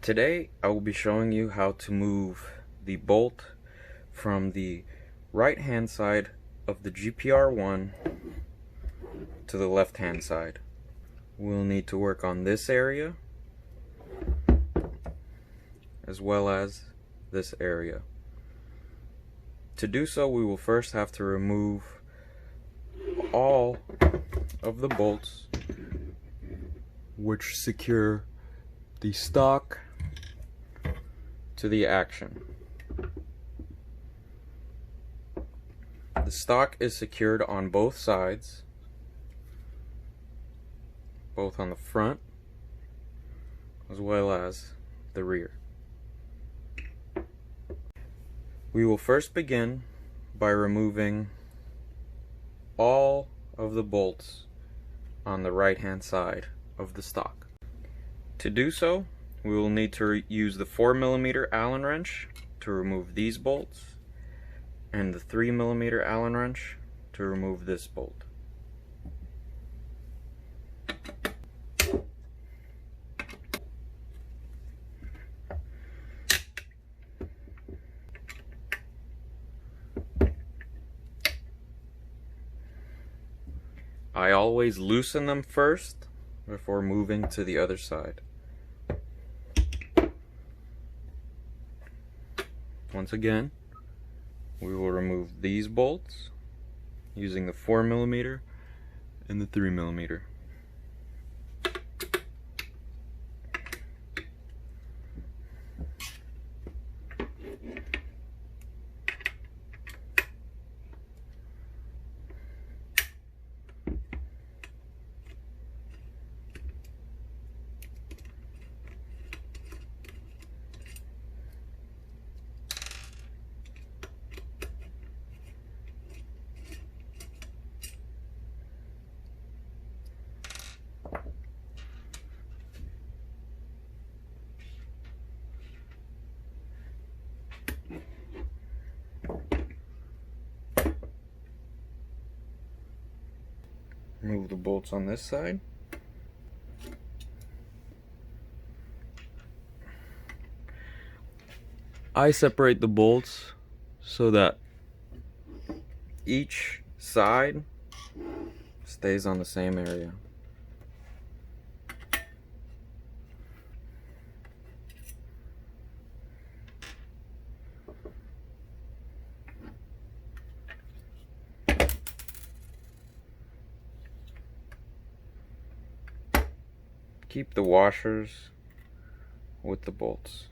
Today I will be showing you how to move the bolt from the right hand side of the GPR1 to the left hand side. We'll need to work on this area as well as this area. To do so, we will first have to remove all of the bolts which secure the stock to the action. The stock is secured on both sides, both on the front as well as the rear. We will first begin by removing all of the bolts on the right hand side of the stock. To do so, we will need to use the 4mm Allen wrench to remove these bolts and the 3mm Allen wrench to remove this bolt. I always loosen them first before moving to the other side. Once again, we will remove these bolts using the 4mm and the 3mm. Remove the bolts on this side. I separate the bolts so that each side stays on the same area. Keep the washers with the bolts.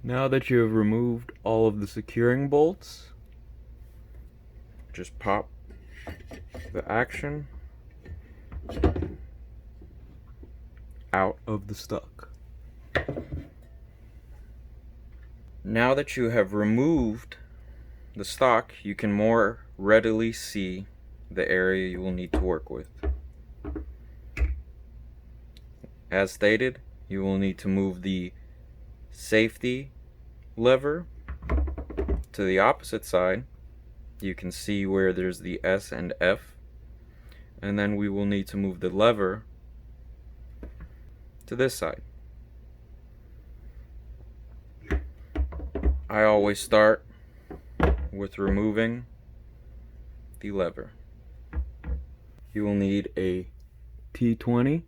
Now that you have removed all of the securing bolts, just pop the action out of the stock. Now that you have removed the stock, you can more readily see the area you will need to work with. As stated, you will need to move the safety lever to the opposite side. You can see where there's the S and F, and then we will need to move the lever to this side. I always start with removing the lever. You will need a T20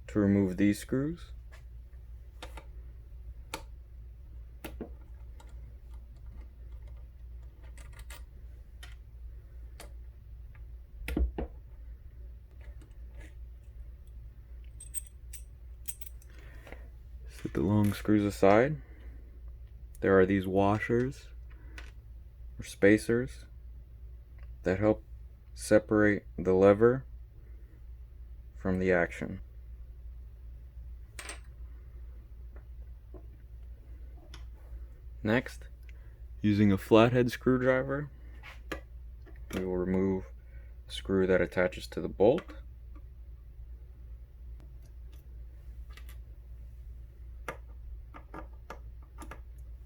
to remove these screws. Set the long screws aside. There are these washers or spacers that help separate the lever from the action. Next, using a flathead screwdriver, we will remove the screw that attaches to the bolt.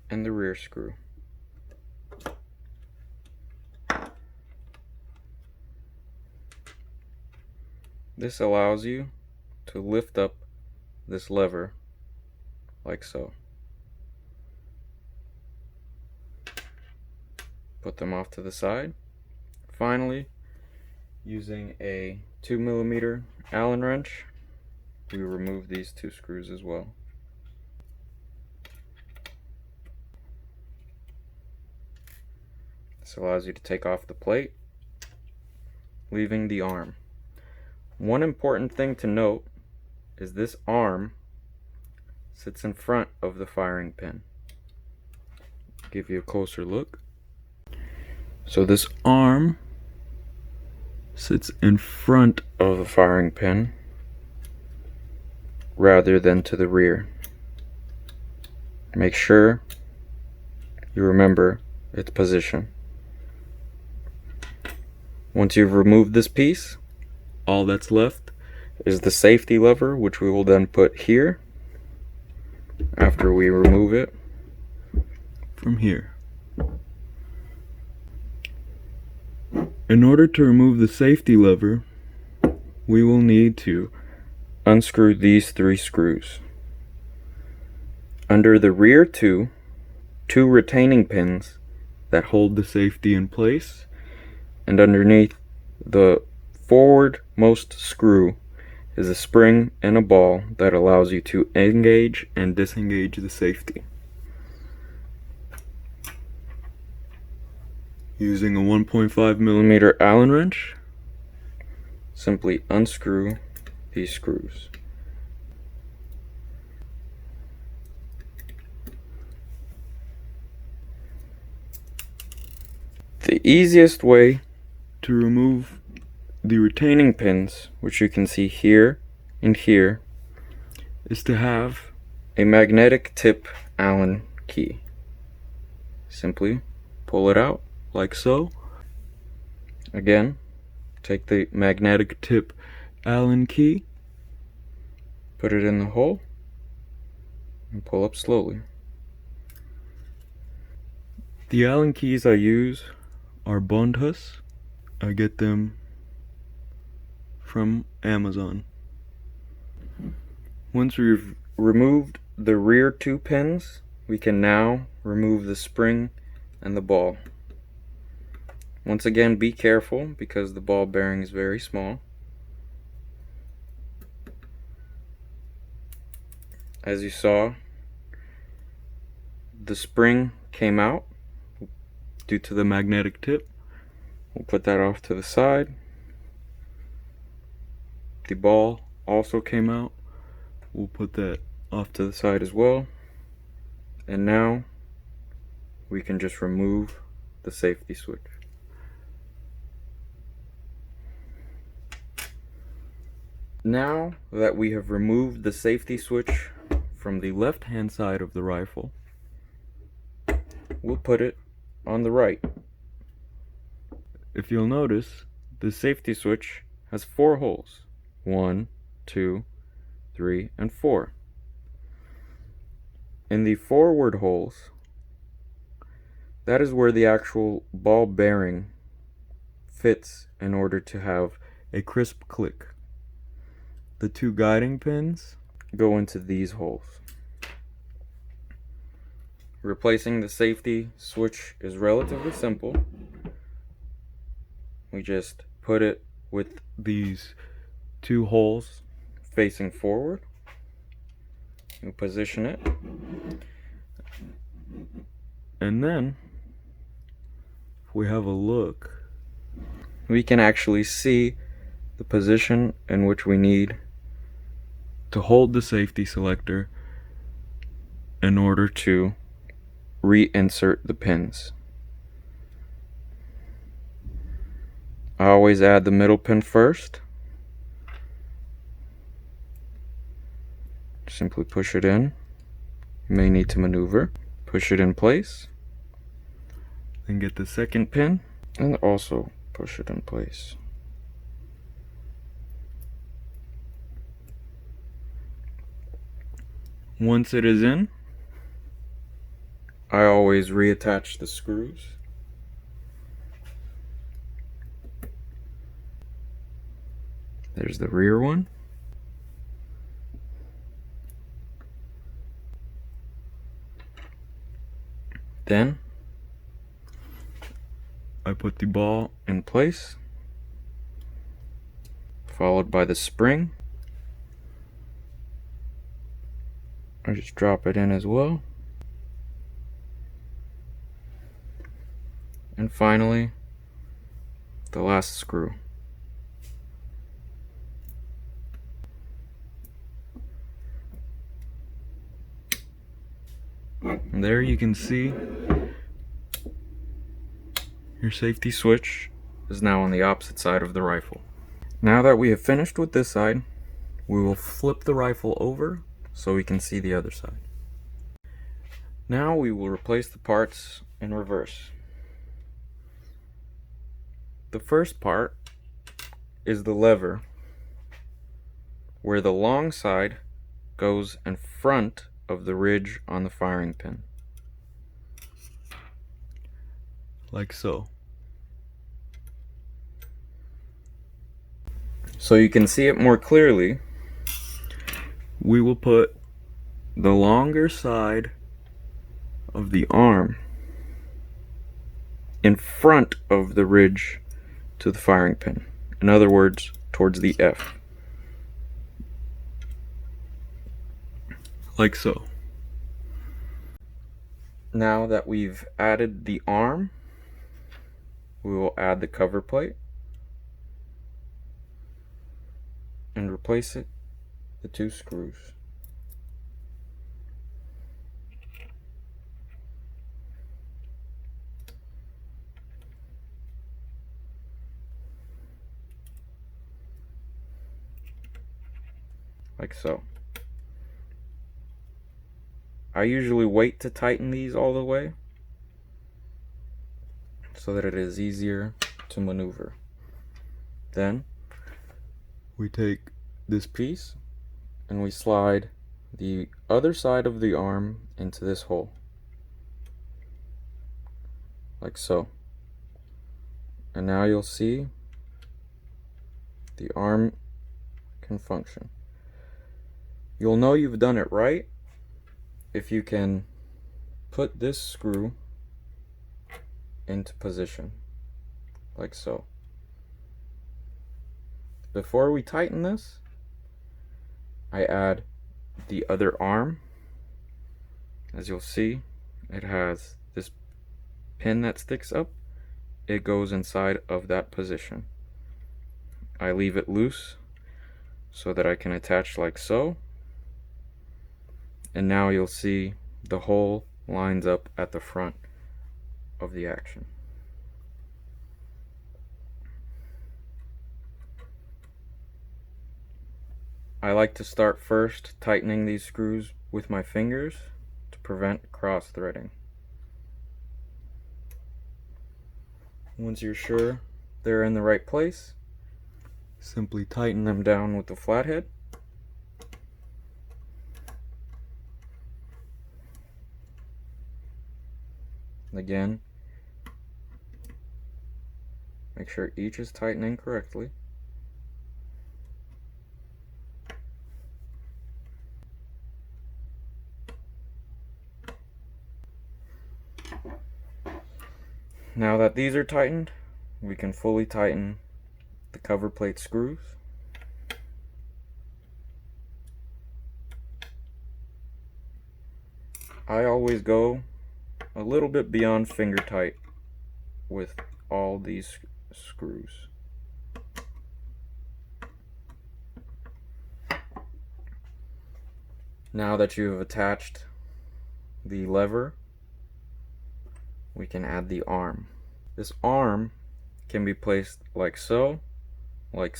And the rear screw. This allows you to lift up this lever like so. Put them off to the side. Finally, using a 2mm Allen wrench, we remove these two screws as well. This allows you to take off the plate, leaving the arm. One important thing to note is this arm sits in front of the firing pin. Give you a closer look. So this arm sits in front of the firing pin rather than to the rear. Make sure you remember its position. Once you've removed this piece, all that's left is the safety lever, which we will then put here after we remove it from here. In order to remove the safety lever, we will need to unscrew these 3 screws. Under the rear two retaining pins that hold the safety in place, and underneath the forwardmost screw is a spring and a ball that allows you to engage and disengage the safety. Using a 1.5mm Allen wrench, simply unscrew these screws. The easiest way to remove the retaining pins, which you can see here and here, is to have a magnetic tip Allen key. Simply pull it out like so. Again, take the magnetic tip Allen key, put it in the hole, and pull up slowly. The Allen keys I use are Bondhus. I get them from Amazon. Once we've removed the rear 2 pins, we can now remove the spring and the ball. Once again, be careful because the ball bearing is very small. As you saw, the spring came out due to the magnetic tip. We'll put that off to the side. The ball also came out. We'll put that off to the side as well. And now we can just remove the safety switch. Now that we have removed the safety switch from the left-hand side of the rifle, we'll put it on the right. If you'll notice, the safety switch has 4 holes. 1, 2, 3, and 4. In the forward holes, that is where the actual ball bearing fits in order to have a crisp click. The 2 guiding pins go into these holes. Replacing the safety switch is relatively simple. We just put it with these 2 holes facing forward. We position it. And then, if we have a look, we can actually see the position in which we need to hold the safety selector in order to reinsert the pins. I always add the middle pin first. Simply push it in. You may need to maneuver. push it in place, then get the second pin and also push it in place. Once it is in, I always reattach the screws. There's the rear one. Then I put the ball in place, followed by the spring. I just drop it in as well. And finally, the last screw. And there you can see your safety switch is now on the opposite side of the rifle. Now that we have finished with this side, we will flip the rifle over so we can see the other side. Now we will replace the parts in reverse. The first part is the lever, where the long side goes in front of the ridge on the firing pin, like so. So you can see it more clearly, we will put the longer side of the arm in front of the ridge to the firing pin. In other words, towards the F. Like so. Now that we've added the arm, we will add the cover plate and replace it with the 2 screws. Like so. I usually wait to tighten these all the way so that it is easier to maneuver. Then we take this piece and we slide the other side of the arm into this hole, like so. And now you'll see the arm can function. You'll know you've done it right if you can put this screw into position, like so. Before we tighten this, I add the other arm. As you'll see, it has this pin that sticks up. It goes inside of that position. I leave it loose so that I can attach like so. And now you'll see the hole lines up at the front of the action. I like to start first tightening these screws with my fingers to prevent cross threading. Once you're sure they're in the right place, simply tighten them down with the flathead. Again, make sure each is tightening correctly. Now that these are tightened, we can fully tighten the cover plate screws. I always go a little bit beyond finger tight with all these screws. Now that you have attached the lever, we can add the arm. This arm can be placed like so, and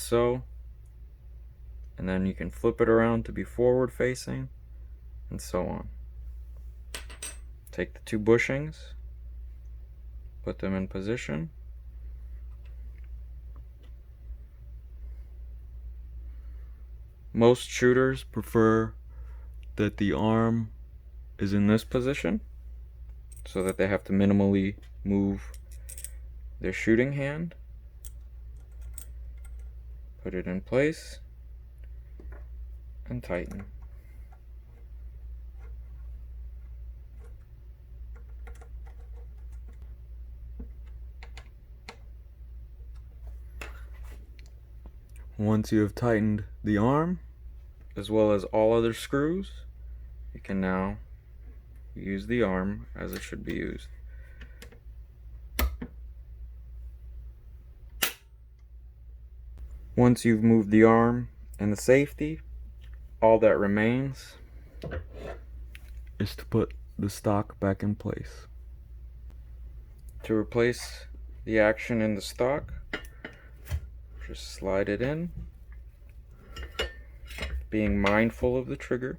then you can flip it around to be forward facing, and so on. Take the two bushings, put them in position. Most shooters prefer that the arm is in this position so that they have to minimally move their shooting hand. Put it in place and tighten. Once you have tightened the arm, as well as all other screws, you can now use the arm as it should be used. Once you've moved the arm and the safety, all that remains is to put the stock back in place. To replace the action in the stock, just slide it in, being mindful of the trigger.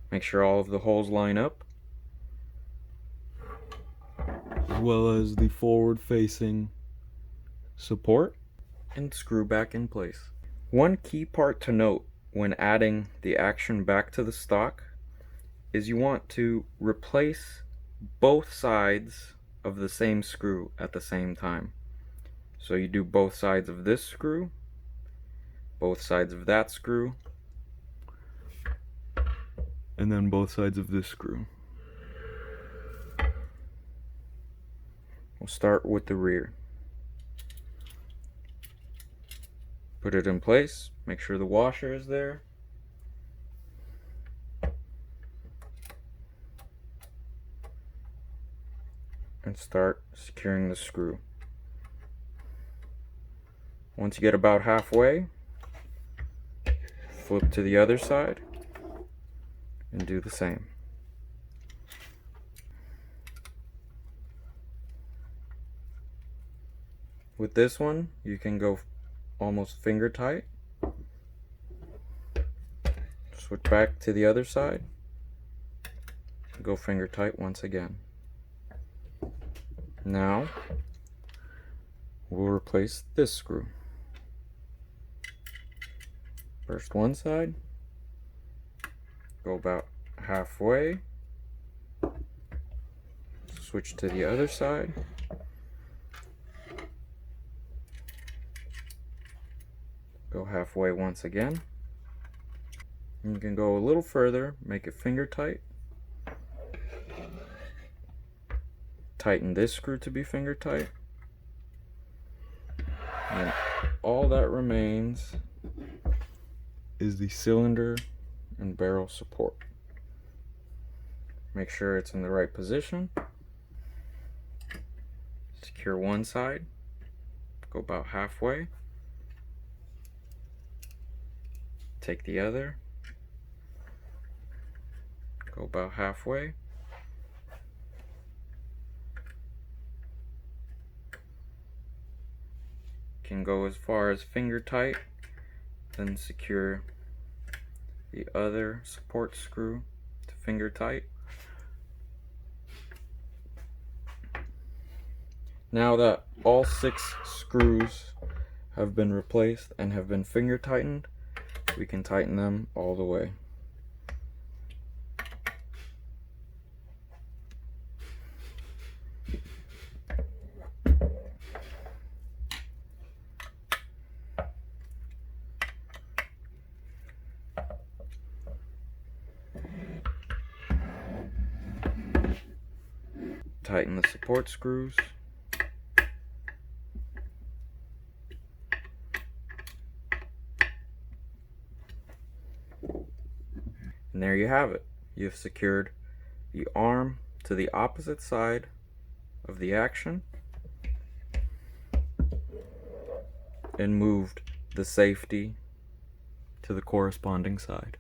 Make sure all of the holes line up, as well as the forward-facing support, and screw back in place. One key part to note when adding the action back to the stock is you want to replace both sides of the same screw at the same time. So you do both sides of this screw, both sides of that screw, and then both sides of this screw. We'll start with the rear. Put it in place, make sure the washer is there. And start securing the screw. Once you get about halfway, flip to the other side and do the same. With this one, you can go almost finger tight. Switch back to the other side. Go finger tight once again. Now, we'll replace this screw. First one side, go about halfway, switch to the other side, go halfway once again. And you can go a little further, make it finger tight. Tighten this screw to be finger tight. And all that remains is the cylinder and barrel support. Make sure it's in the right position. Secure one side, go about halfway. Take the other, go about halfway. Can go as far as finger tight, then secure the other support screw to finger tight. Now that all 6 screws have been replaced and have been finger tightened, we can tighten them all the way. Tighten the support screws. And there you have it. You've secured the arm to the opposite side of the action and moved the safety to the corresponding side.